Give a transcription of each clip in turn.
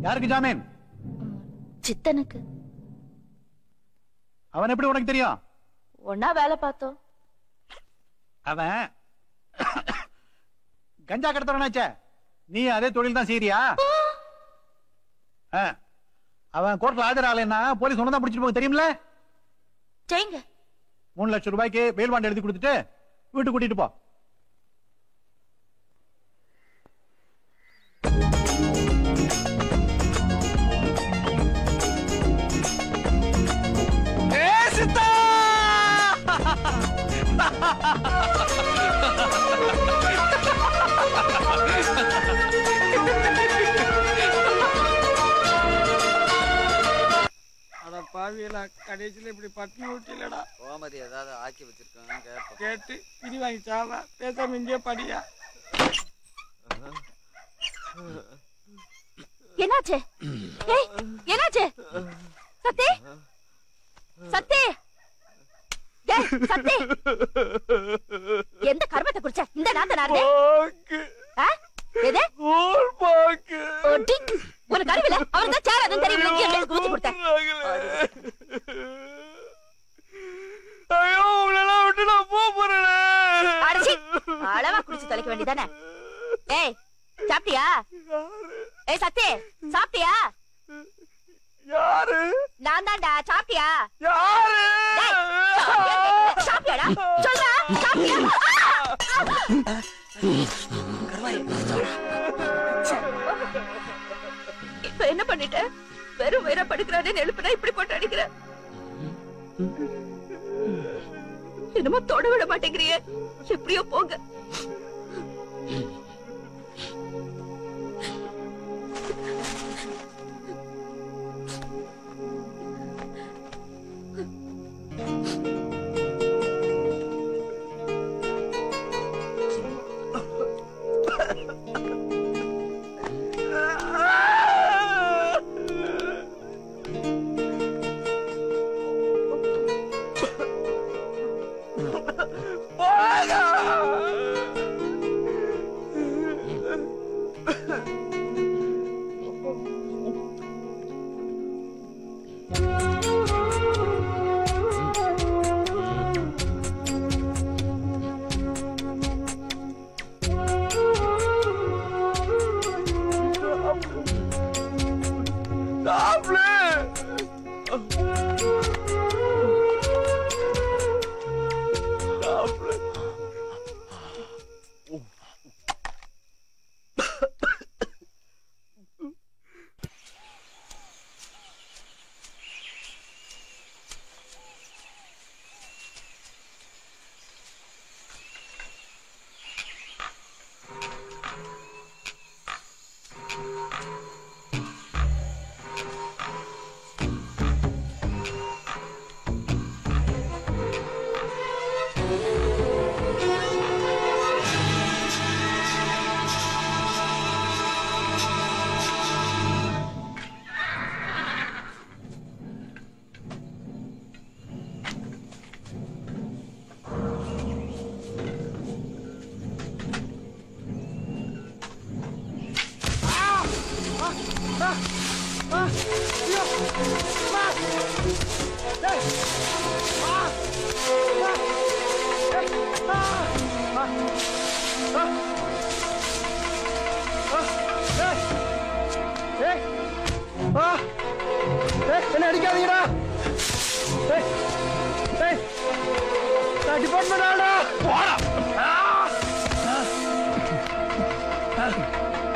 யாருக்கு ஜாமீன்? சித்தனுக்கு. அவன் எப்படி உனக்கு தெரியும்? ஒன்னா வேலை பார்த்தோம். அவன் கஞ்சா கடத்தவனாச்சே. நீ அதே தொழில் தான் செய்யறியா? அவன் கோர்ட்ல ஆஜராகலைன்னா போலீஸ் ஒன்னு தான் பிடிச்சிட்டு போக தெரியுமில்ல? 3 லட்சம் ரூபாய்க்கு பெயில் வாண்ட் எழுதி கொடுத்துட்டு வீட்டுக்கு கூட்டிட்டு போ. பாவியலா கடைசியில இப்படி பட்டினி ஊட்டிலடா. கோமதி ஏதாவது ஆக்கி வச்சிருக்காங்க கேட்டு இனி வாங்கி சாவா. பேசாம இங்கே படியா. என்னாச்சு? என்னாச்சு? சத்தி சத்தி சத்தி எந்த கர்மத்தை குடிச்ச இந்த நாத்தனாரே? எது உனக்கு அறிவில? அவர் தான் சேர் அதுவும் தெரியும் குடிச்சு கொடுத்தேன். ஐயோ உங்களெல்லாம் விட்டு நான் போறேன். அளவா குடிச்சு தொலைக்க வேண்டியதானே. ஏய் சாப்பிட்டியா? ஏய் சத்தி சாப்பிட்டியா? யாரு? நான் தான்டா. சாப்பிட்டியா? யாரு? சாப்பிட்டியாடா? சொல்றா சாப்பிட்டியா? இப்ப என்ன பண்ணிட்ட? வெறும் வேற படுக்கிறானே எழுப்புனா இப்படி போட்டு அடிக்கிற. என்னமோ தொட விட மாட்டேங்கிறிய. எப்படியோ போங்க. என்ன அடிக்காதீங்கடா. டிபார்ட்மெண்ட் ஆளா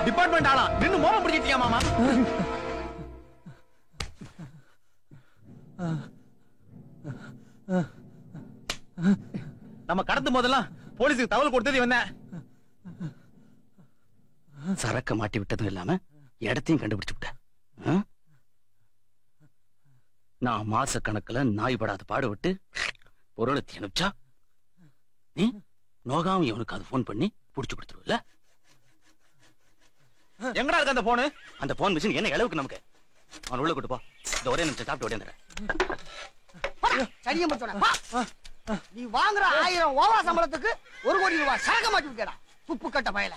டிபார்ட்மெண்ட் ஆளா நின்னு மோகம் பிடிச்சிட்டியா மாமா? நம்ம கடத்தும் போதெல்லாம் போலீஸுக்கு தகவல் கொடுத்தது இவன். சரக்க மாட்டி விட்டதும் இல்லாம இடத்தையும் கண்டுபிடிச்சு விட்ட. நான் மாச கணக்குல நாய்படாத பாடுவிட்டு பொருளை அனுப்பிச்சா நீ நோகாம இவனுக்கு அது போன் பண்ணி புடிச்சு கொடுத்துருவல. எங்கடா இருக்கு அந்த போனு? அந்த போன் மிஷின் என்ன அளவுக்கு நமக்கு? அவன் உள்ள கூட்டு போ. இந்த ஒரே நிமிஷம் சாப்பிட்டு ஓடியாந்துறேன். நீ வாங்குற 1000 ஓவா சம்பளத்துக்கு 1 கோடி ரூபாய் சரக்க மாட்டி விட்டடா. துப்பு கட்ட பயல.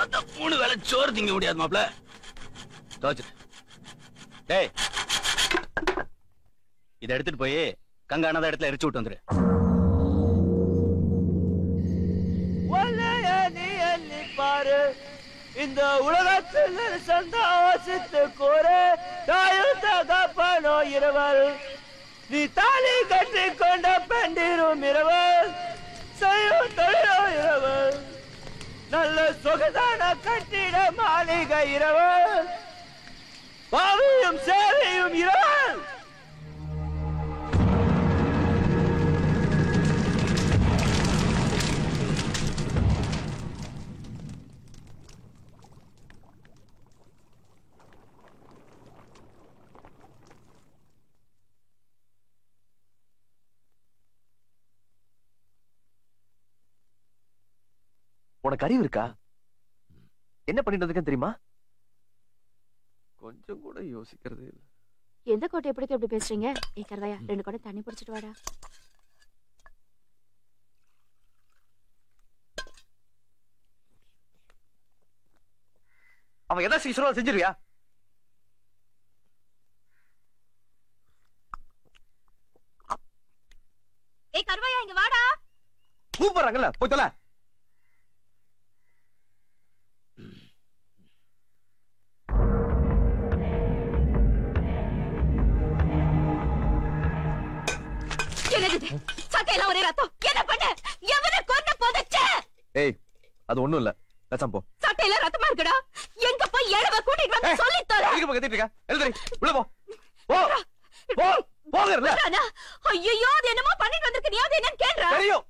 பார்த்தா 3 வேளை சோறு திங்க முடியாது மாப்ள. தோச்சுட்டு டேய் இதை எடுத்துட்டு போய் கங்கானத இடத்துல எரிச்சு விட்டு வந்துரு. பாரு இந்த உலகத்தில் சந்தோஷத்து கூறு தாயும் தகப்பனோ இருவர் நீ தாலி கட்டி கொண்ட பெண்டிரும் இருவர் செய்யும் தொழிலோ இருவர் நல்ல சொகதான கட்டிட மாளிகை இருவர் பாவியும் சேவையும் இருவர். உனக்கு அறிவு இருக்கா? என்ன பண்ணிட்டு இருக்கேன் தெரியுமா? கொஞ்சம் கூட யோசிக்கிறது இல்ல. எந்த கோட்டை எப்படி எப்படி பேசுறீங்க? ஏ கருவாயா 2 குடம் தண்ணி பிடிச்சிட்டு வாடா. அவன் எதை சீக்கிரம் செஞ்சிருவியா? ஏ கருவாயா இங்க வாடா. கூப்பிடுறாங்கல்ல போய் தொலை. சட்டையெல்லாம் ஒரே ரத்தம். என்ன பண்ண? எவனை கொன்னு புதைச்ச? ஏய் அது ஒண்ணும் இல்ல. பேசாம போ. சட்டையில ரத்தமா இருக்குடா. எங்க போய் எழவ கூட்டிட்டு வந்து சொல்லி தர. எதுக்கு போ கத்திட்டு இருக்க? எழுதுறி உள்ள போ. போ போ போங்கறல. ஐயோ அது என்னமோ பண்ணிட்டு வந்திருக்க. நீ அது என்னன்னு கேளுடா. தெரியும்.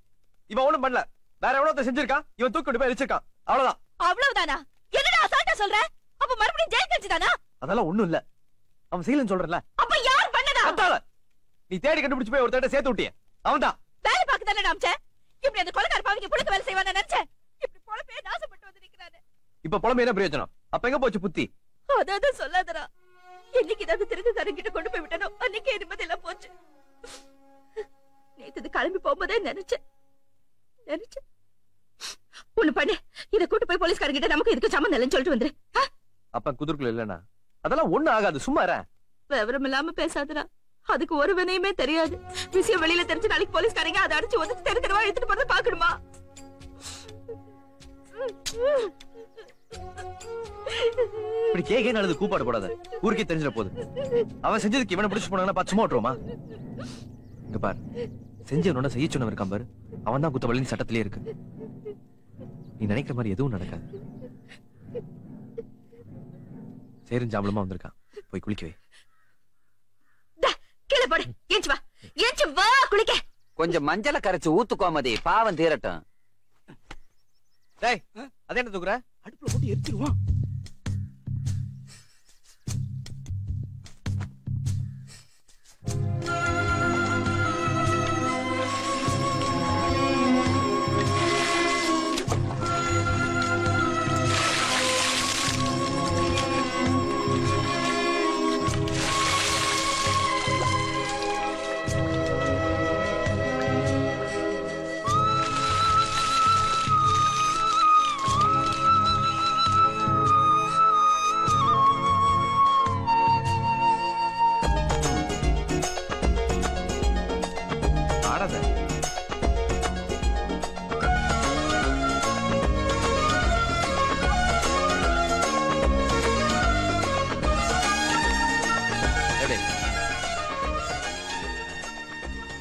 இவன் ஒண்ணும் பண்ணல. வேற எவனோ செஞ்சிருக்கான். இவன் தூக்கி கொண்டு போய் எரிச்சிருக்கான். அவ்வளவுதான். அவ்வளவுதானா? என்னடா அசால்ட்டா சொல்ற? அப்ப மறுபடியும் ஜெயில் கட்சிதானா? அதெல்லாம் ஒண்ணும் இல்ல. அவன் செய்யலன்னு சொல்றல. அப்ப யார் பண்ணதா? அத்தால. நீ தேடி கண்டுபிடிச்சு போய் ஒருத்தட்ட சேர்த்து விட்டியே. அவன்தான். வேலை பார்க்க தானே அம்ச்சே. இப்படி அந்த கொலைகார பாவிங்க புளுக்கு வேலை செய்வானே நினைச்சேன். இப்படி பொழப்பே நாசப்பட்டு வந்து நிக்கறானே. இப்ப பொழம்பு என்ன பிரயோஜனம்? அப்ப எங்க போச்சு புத்தி? அத சொல்லாதடா. என்னைக்கு இத திருகு கரங்கிட்ட கொண்டு போய் விட்டனோ அன்னைக்கே நிம்மதி எல்லாம் போச்சு. நேத்து கிளம்பி போகும்போதே நினைச்சேன். ஒண்ணு பண்ணு. இத கூட்டு போய் போலீஸ்காரங்கிட்ட நமக்கு இதுக்கு சம்மந்தம் இல்லைன்னு சொல்லிட்டு வந்துரு. அப்ப குதிர்க்குள்ள இல்லனா அதெல்லாம் ஒண்ணு ஆகாது. சும்மா இரு. விவரம் இல்லாம பேசாதடா. அதுக்கு ஒரு வினையுமே தெரியாது. விஷயம் வெளியில தெரிஞ்சு நாளைக்கு போலீஸ்காரங்க அதை அடிச்சு ஒதுச்சு தெரு தெருவா எடுத்துட்டு போறத பாக்கணுமா? இப்படி கேக்கே நல்லது. கூப்பாடு போடாத. ஊருக்கே தெரிஞ்சிட போகுது. அவன் செஞ்சதுக்கு இவனை பிடிச்சு போனாங்கன்னா பார்த்து சும்மா விட்டுருமா? இங்க பாரு, செஞ்சவனோட செய்ய சொன்னவன் இருக்கான் பாரு, அவன் தான் குத்தவழின்னு சட்டத்திலே இருக்கு. நீ நினைக்கிற மாதிரி எதுவும் நடக்காது. சேரும் ஜாம்பளமா வந்திருக்கான். போய் குளிக்க வை. கீழே போடு. ஏஞ்சு வா குளிக்க. கொஞ்சம் மஞ்சளை கரைச்சு ஊத்து கோமதி, பாவம் தீரட்டும். டேய் அதே என்ன தூக்குற? அடுப்புல போட்டு எரிச்சிருவான்.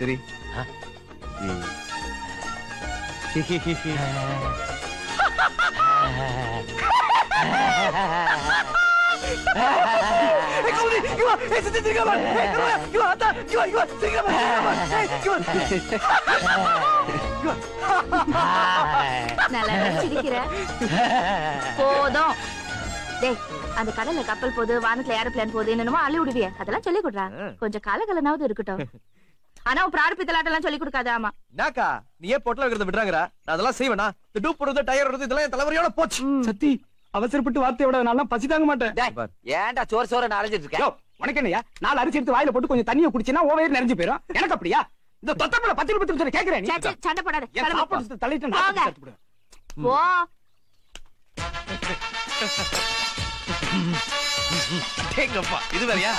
சரி. போதும். அந்த கடல்ல கப்பல் போகுது, வானத்துல ஏரோப்ளேன் போகுது, என்னமோ அள்ளி விடுவிய, அதெல்லாம் சொல்லி கொடுறா. கொஞ்சம் காலகலனாவது இருக்கட்டும். ஆனா பிரார்பித்தலாட்டெல்லாம் சொல்லி கொடுக்காது. ஆமா நாக்கா, நீ ஏன் பொட்டல வைக்கிறத விடுறாங்கடா? நான் அதெல்லாம் செய்வேனா? இந்த டூப் போடுறது, டயர் ஓடுறது, இதெல்லாம் என் தலைவரையோட போச்சு. சத்தி அவசரப்பட்டு வார்த்தையை விட நான் பசி தாங்க மாட்டேன். ஏன்டா சோறு அலைஞ்சிட்டு இருக்க? உனக்கு என்னையா 4 அரிசி எடுத்து வாயில போட்டு கொஞ்சம் தண்ணியை குடிச்சினா ஓ வயிறு நிறைஞ்சு போயிடும். எனக்கு அப்படியா? இந்த தொத்தப்பல 10 ரூபாய் கேக்குறேன். சண்டை போடாத. தள்ளிட்டு போ. எங்கப்பா இது வேறையா